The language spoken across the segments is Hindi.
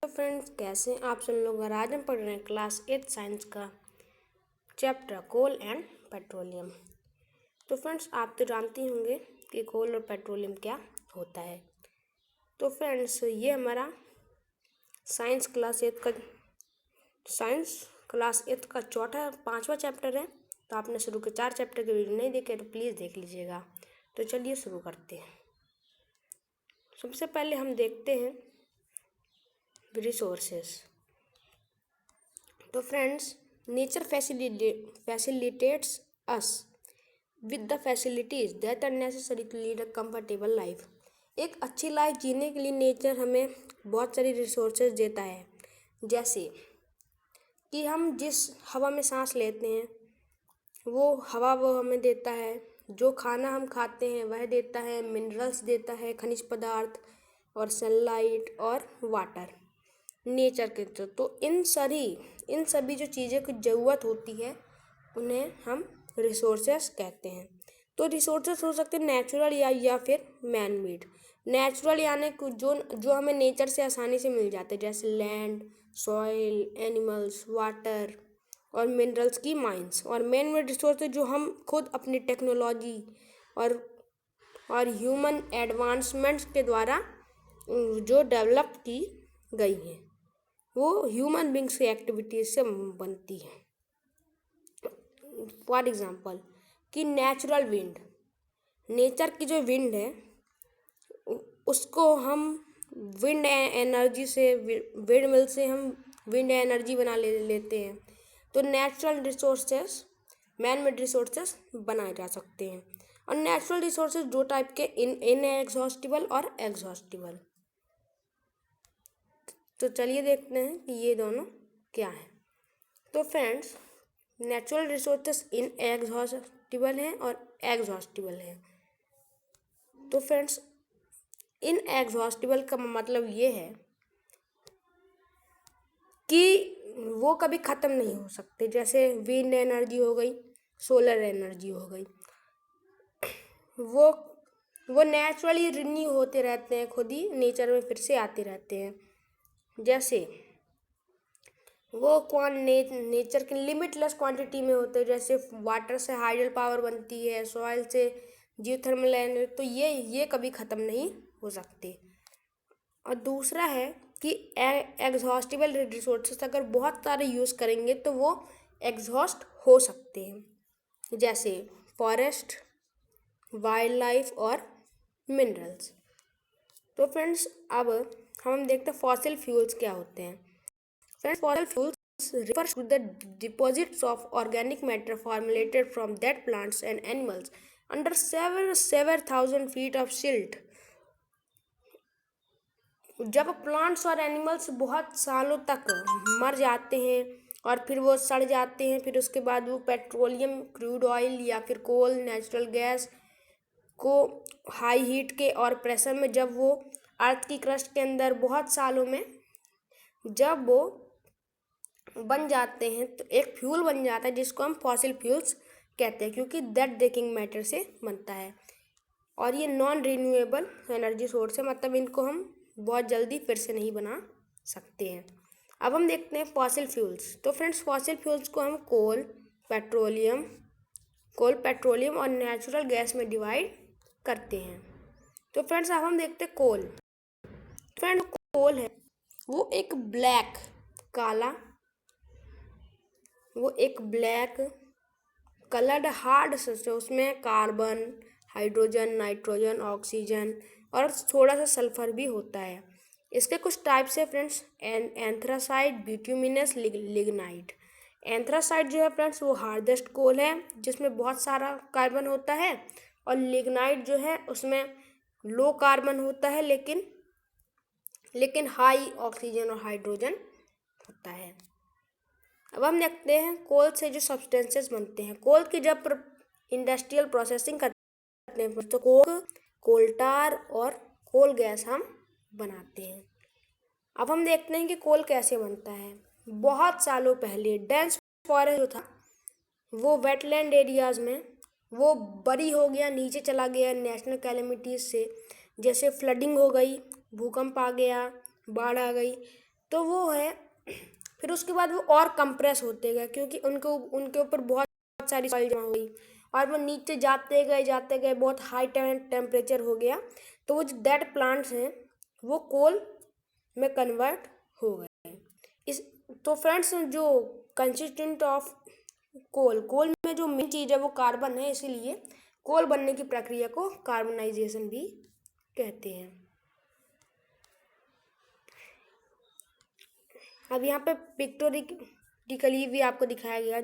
तो फ्रेंड्स, कैसे हैं आप सब लोग। आज हम पढ़ रहे हैं क्लास 8 साइंस का चैप्टर कोल एंड पेट्रोलियम। तो फ्रेंड्स, आप तो जानते होंगे कि कोल और पेट्रोलियम क्या होता है। तो फ्रेंड्स, ये हमारा साइंस क्लास 8 का पांचवा चैप्टर है। तो आपने शुरू के 4 चैप्टर के वीडियो नहीं देखे तो प्लीज़ देख लीजिएगा। तो चलिए शुरू करते हैं। सबसे पहले हम देखते हैं रिसोर्सेस। तो friends, nature facilitates us with the facilities that are necessary to lead a comfortable life। एक अच्छी लाइफ जीने के लिए नेचर हमें बहुत सारी रिसोर्सेज देता है। जैसे कि हम जिस हवा में सांस लेते हैं वो हमें देता है। जो खाना हम खाते हैं वह देता है। मिनरल्स देता है, खनिज पदार्थ और सनलाइट और वाटर नेचर के थ्रू। तो इन सभी जो चीज़ों की ज़रूरत होती है उन्हें हम रिसोर्सेस कहते हैं। तो रिसोर्सेस हो सकते हैं नेचुरल या फिर मैन मेड। नेचुरल यानी जो हमें नेचर से आसानी से मिल जाते हैं, जैसे लैंड, सॉइल, एनिमल्स, वाटर और मिनरल्स की माइंस। और मैन मेड रिसोर्सेज जो हम खुद अपनी टेक्नोलॉजी और ह्यूमन एडवांसमेंट्स के द्वारा जो डेवलप की गई हैं, वो ह्यूमन बींग्स की एक्टिविटीज से बनती है। फॉर एग्जांपल कि नेचुरल विंड, नेचर की जो विंड है उसको हम विंड एनर्जी से, विंड मिल से हम विंड एनर्जी बना लेते हैं। तो natural resources, man made resources बनाए जा सकते हैं। और नेचुरल रिसोर्सेज दो टाइप के, इनएग्जॉस्टिबल और एग्जॉस्टिबल। तो चलिए देखते हैं कि ये दोनों क्या है। तो फ्रेंड्स, नेचुरल रिसोर्सेस इनएग्जॉस्टिबल हैं और एग्जॉस्टिबल हैं। तो फ्रेंड्स, इनएग्जॉस्टिबल का मतलब ये है कि वो कभी ख़त्म नहीं हो सकते। जैसे विंड एनर्जी हो गई, सोलर एनर्जी हो गई, वो नेचुरली रिन्यू होते रहते हैं, खुद ही नेचर में फिर से आते रहते हैं। जैसे वो नेचर के लिमिटलेस क्वांटिटी में होते हैं। जैसे वाटर से हाइडल पावर बनती है, सॉइल से जियोथर्मल एनर्जी। तो ये कभी ख़त्म नहीं हो सकते। और दूसरा है कि एग्जॉस्टिबल रिसोर्सेस अगर बहुत सारे यूज़ करेंगे तो वो एग्जॉस्ट हो सकते हैं। जैसे फॉरेस्ट, वाइल्ड लाइफ और मिनरल्स। तो फ्रेंड्स, अब हम देखते हैं फॉसिल फ्यूल्स क्या होते हैं। Friends, fossil fuels refers to the deposits of organic matter formulated from dead plants and animals under several thousand feet of silt। जब प्लांट्स और एनिमल्स बहुत सालों तक मर जाते हैं और फिर वो सड़ जाते हैं, फिर उसके बाद वो पेट्रोलियम, क्रूड ऑयल या फिर कोल, नेचुरल गैस को हाई हीट के और प्रेशर में जब वो अर्थ की क्रस्ट के अंदर बहुत सालों में जब वो बन जाते हैं तो एक फ्यूल बन जाता है जिसको हम फॉसिल फ्यूल्स कहते हैं, क्योंकि डेड डेकिंग मैटर से बनता है। और ये नॉन रिन्यूएबल एनर्जी सोर्स है, मतलब इनको हम बहुत जल्दी फिर से नहीं बना सकते हैं। अब हम देखते हैं फॉसिल फ्यूल्स। तो फ्रेंड्स, फॉसिल फ्यूल्स को हम कोल, पेट्रोलियम और नेचुरल गैस में डिवाइड करते हैं। तो फ्रेंड्स, अब हम देखते हैं कोल। फ्रेंड, कोल है वो एक ब्लैक कलर्ड हार्ड सब्सटेंस, उसमें कार्बन, हाइड्रोजन, नाइट्रोजन, ऑक्सीजन और थोड़ा सा सल्फर भी होता है। इसके कुछ टाइप्स है friends, anthracite, bituminous, lignite. Anthracite जो है फ्रेंड्स वो हार्डेस्ट कोल है जिसमें बहुत सारा कार्बन होता है। और लिग्नाइट जो है उसमें लो कार्बन होता है लेकिन हाई ऑक्सीजन और हाइड्रोजन होता है। अब हम देखते हैं कोल से जो सब्सटेंसेस बनते हैं। कोल की जब इंडस्ट्रियल प्रोसेसिंग करते हैं तो कोल टार और कोल गैस हम बनाते हैं। अब हम देखते हैं कि कोल कैसे बनता है। बहुत सालों पहले डेंस फॉरेस्ट जो था वो वेटलैंड एरियाज में वो बरी हो गया, नीचे चला गया नेशनल कैलेमिटीज से। जैसे फ्लडिंग हो गई, भूकंप आ गया, बाढ़ आ गई, तो वो है, फिर उसके बाद वो और कंप्रेस होते गए क्योंकि उनके ऊपर बहुत सारी सॉइल जमा हुई और वो नीचे जाते गए बहुत हाई टेम्परेचर हो गया, तो वो जो डेड प्लांट्स हैं वो कोल में कन्वर्ट हो गए। इस तो फ्रेंड्स, जो कंसिस्टेंट ऑफ कोल में जो मेन चीज़ है वो कार्बन है, इसीलिए कोल बनने की प्रक्रिया को कार्बनाइजेशन भी कहते हैं। अब यहाँ पे पिक्टोरिकली भी आपको दिखाया गया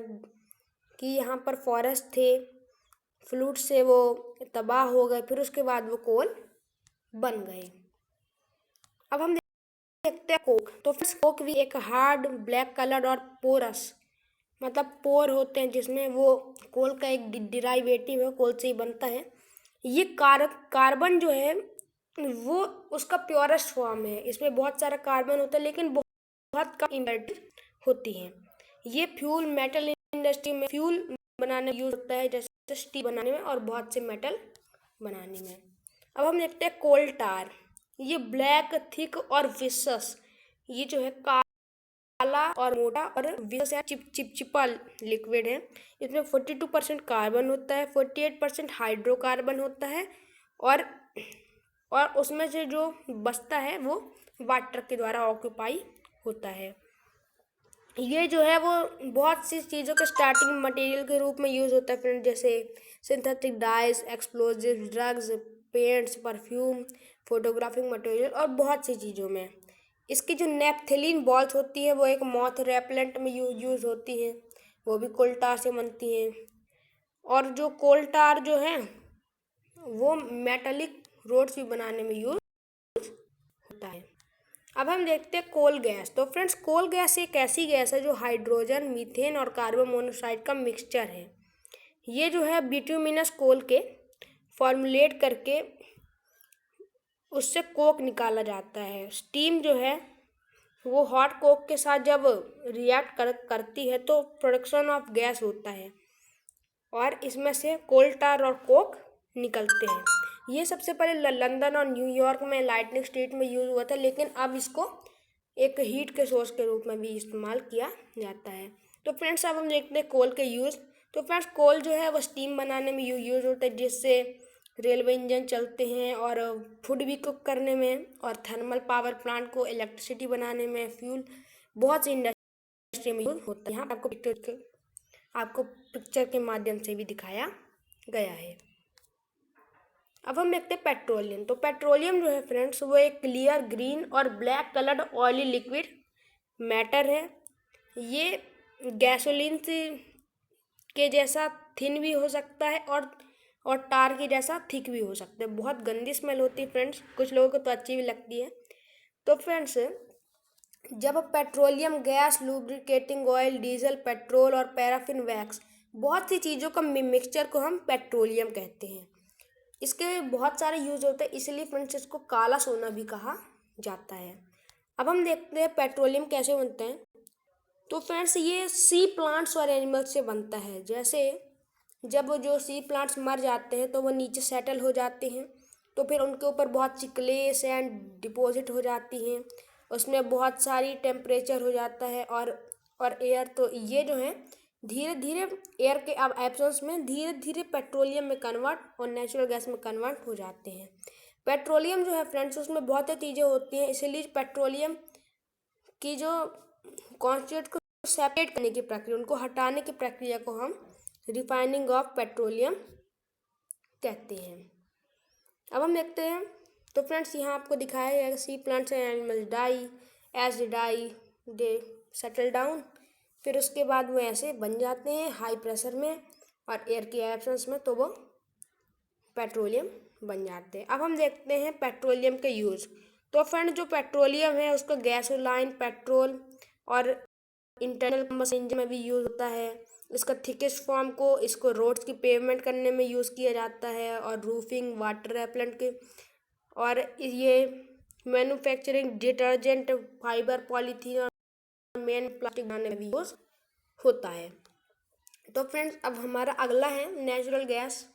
कि यहाँ पर फॉरेस्ट थे, फ्लूट से वो तबाह हो गए, फिर उसके बाद वो कोल बन गए। अब हम देखते हैं कोक। तो फिर कोक भी एक हार्ड ब्लैक कलर और पोरस, मतलब पोर होते हैं जिसमें वो कोल का एक डिराइवेटिव है, कोल से ही बनता है। ये कार्बन जो है वो उसका प्योरेस्ट फॉर्म है, इसमें बहुत सारा कार्बन होता है लेकिन बहुत कम इम्प्योरिटी होती हैं। ये फ्यूल मेटल इंडस्ट्री में फ्यूल बनाने में यूज होता है, जैसे स्टील बनाने में और बहुत से मेटल बनाने में। अब हम देखते हैं कोल टार। ये ब्लैक, थिक और विस्कस, ये जो है काला और मोटा और विस्कस या चिपचिपा लिक्विड है। इसमें 42% कार्बन होता है, 48% हाइड्रोकार्बन होता है और उसमें से जो बचता है वो वाटर के द्वारा ऑक्यूपाई होता है। ये जो है वो बहुत सी चीज़ों के स्टार्टिंग मटेरियल के रूप में यूज़ होता है फ्रेंड, जैसे synthetic dies, explosive, drugs, paints, perfume, photographic material और बहुत सी चीज़ों में। इसकी जो नेपथलीन बॉल्स होती है वो एक मॉथ रेपेलेंट में यूज़ होती हैं, वो भी कोल टार से बनती हैं। और जो कोल टार जो है वो मेटालिक रोड्स भी बनाने में यूज़ होता है। अब हम देखते हैं कोल गैस। तो फ्रेंड्स, कोल गैस एक ऐसी गैस है जो हाइड्रोजन, मीथेन और कार्बन मोनोऑक्साइड का मिक्सचर है। ये जो है बिटुमिनस कोल के फॉर्मुलेट करके उससे कोक निकाला जाता है। स्टीम जो है वो हॉट कोक के साथ जब रिएक्ट करती है तो प्रोडक्शन ऑफ गैस होता है और इसमें से कोल टार और कोक निकलते हैं। ये सबसे पहले लंदन और न्यूयॉर्क में लाइटनिंग स्ट्रीट में यूज़ हुआ था, लेकिन अब इसको एक हीट के सोर्स के रूप में भी इस्तेमाल किया जाता है। तो फ्रेंड्स, अब हम देखते हैं कोल के यूज़। तो फ्रेंड्स, कोल जो है वो स्टीम बनाने में यूज़ होता है, जिससे रेलवे इंजन चलते हैं और फूड भी कुक करने में, और थर्मल पावर प्लांट को इलेक्ट्रिसिटी बनाने में, फ्यूल, बहुत सी इंडस्ट्री में यूज़ होता है। यहाँ आपको पिक्चर के माध्यम से भी दिखाया गया है। अब हम देखते हैं पेट्रोलियम। तो पेट्रोलियम जो है फ्रेंड्स वो एक क्लियर ग्रीन और black coloured oily liquid matter है। ये गैसोलीन के जैसा थिन भी हो सकता है और टार के जैसा थिक भी हो सकता है। बहुत गंदी स्मेल होती है फ्रेंड्स, कुछ लोगों को तो अच्छी भी लगती है। तो फ्रेंड्स, जब petroleum gas, lubricating oil, diesel, petrol और पैराफिन वैक्स, बहुत सी चीज़ों का मिक्सचर को हम पेट्रोलियम कहते हैं। इसके बहुत सारे यूज होते हैं, इसलिए फ्रेंड्स इसको काला सोना भी कहा जाता है। अब हम देखते हैं पेट्रोलियम कैसे बनता है। तो फ्रेंड्स, ये सी प्लांट्स और एनिमल्स से बनता है। जैसे जब वो जो सी प्लांट्स मर जाते हैं तो वो नीचे सेटल हो जाते हैं, तो फिर उनके ऊपर बहुत चिकले सैंड डिपॉजिट हो जाती हैं, उसमें बहुत सारी टेम्परेचर हो जाता है और एयर। तो ये जो है धीरे धीरे एयर के अब एब्सेंस में धीरे धीरे पेट्रोलियम में कन्वर्ट और नेचुरल गैस में कन्वर्ट हो जाते हैं। पेट्रोलियम जो है फ्रेंड्स उसमें बहुत सी चीज़ें होती हैं, इसीलिए पेट्रोलियम की जो कॉन्स्टिट्यूट को सेपरेट करने की प्रक्रिया, उनको हटाने की प्रक्रिया को हम रिफाइनिंग ऑफ पेट्रोलियम कहते हैं। अब हम देखते हैं। तो फ्रेंड्स, यहाँ आपको दिखाया गया sea plants and animals die as die they settle down, फिर उसके बाद वो ऐसे बन जाते हैं हाई प्रेशर में और एयर की एब्सेंस में, तो वो पेट्रोलियम बन जाते हैं। अब हम देखते हैं पेट्रोलियम के यूज़। तो फ्रेंड, जो पेट्रोलियम है उसको गैसोलाइन, पेट्रोल और इंटरनल कंबशन इंजन में भी यूज़ होता है। इसका थिकेस्ट फॉर्म को इसको रोड्स की पेवमेंट करने में यूज़ किया जाता है और रूफिंग, वाटर रेपेलेंट के, और ये मैन्युफैक्चरिंग, डिटर्जेंट, फाइबर, पॉलीथीन और मेन प्लास्टिक बनाने में भी यूज़ होता है। तो फ्रेंड्स, अब हमारा अगला है नेचुरल गैस,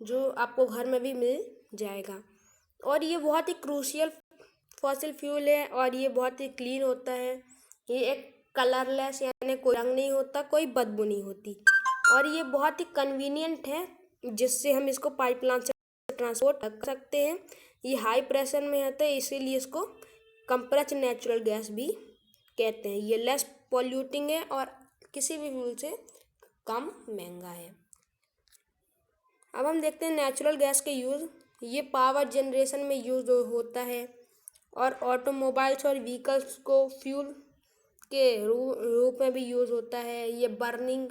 जो आपको घर में भी मिल जाएगा, और ये बहुत ही क्रूशियल फॉसिल फ्यूल है और ये बहुत ही क्लीन होता है। ये एक कलरलेस यानी कोई रंग नहीं होता, कोई बदबू नहीं होती और ये बहुत ही कन्वीनियंट है, जिससे हम इसको पाइपलाइन से ट्रांसपोर्ट कर सकते हैं। ये हाई प्रेशर में होता है, इसीलिए इसको कंप्रेस्ड नेचुरल गैस भी कहते हैं। ये लेस पॉल्यूटिंग है और किसी भी फ्यूल से कम महंगा है। अब हम देखते हैं नेचुरल गैस के यूज़। ये पावर जनरेशन में यूज़ होता है और ऑटोमोबाइल्स और व्हीकल्स को फ्यूल के रूप में भी यूज़ होता है। ये बर्निंग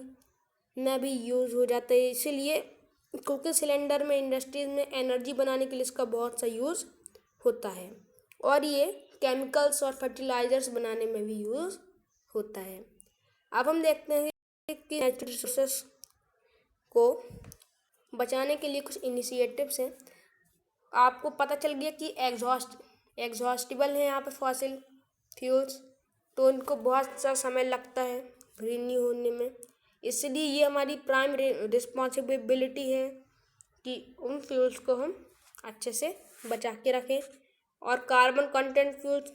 में भी यूज़ हो जाता है, इसीलिए कुकिंग सिलेंडर में इंडस्ट्रीज में एनर्जी बनाने के लिए इसका बहुत सा यूज़ होता है और ये केमिकल्स और फर्टिलाइजर्स बनाने में भी यूज़ होता है। अब हम देखते हैं कि नेचुरल रिसोर्सेस को बचाने के लिए कुछ इनिशिएटिव्स हैं। आपको पता चल गया कि एग्जॉस्टिबल है यहाँ पे फॉसिल फ्यूल्स, तो इनको बहुत सा समय लगता है रिन्यू होने में, इसलिए ये हमारी प्राइम रिस्पॉन्सिबिलिटी है कि उन फ्यूल्स को हम अच्छे से बचा के रखें। और कार्बन कंटेंट फ्यूल्स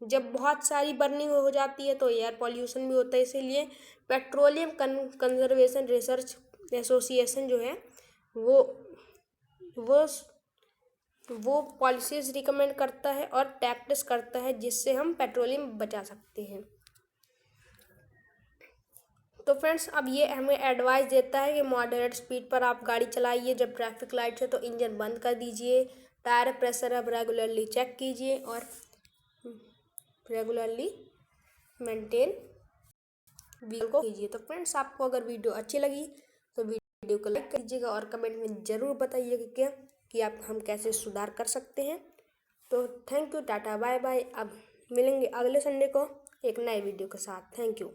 जब बहुत सारी बर्निंग हो जाती है तो एयर पॉल्यूशन भी होता है, इसीलिए पेट्रोलियम कंजर्वेशन रिसर्च एसोसिएशन जो है वो पॉलिसीज रिकमेंड करता है और प्रैक्टिस करता है, जिससे हम पेट्रोलियम बचा सकते हैं। तो फ्रेंड्स, अब ये हमें एडवाइस देता है कि मॉडरेट स्पीड पर आप गाड़ी चलाइए। जब ट्रैफिक लाइट है तो इंजन बंद कर दीजिए। टायर प्रेशर अब रेगुलरली चेक कीजिए और रेगुलरली मेंटेन व्हीकल को कीजिए। तो फ्रेंड्स, आपको अगर वीडियो अच्छी लगी तो वीडियो को लाइक कीजिएगा और कमेंट में ज़रूर बताइएगा कि आप हम कैसे सुधार कर सकते हैं। तो thank you, tata bye bye. अब मिलेंगे अगले संडे को एक नए वीडियो के साथ। Thank you.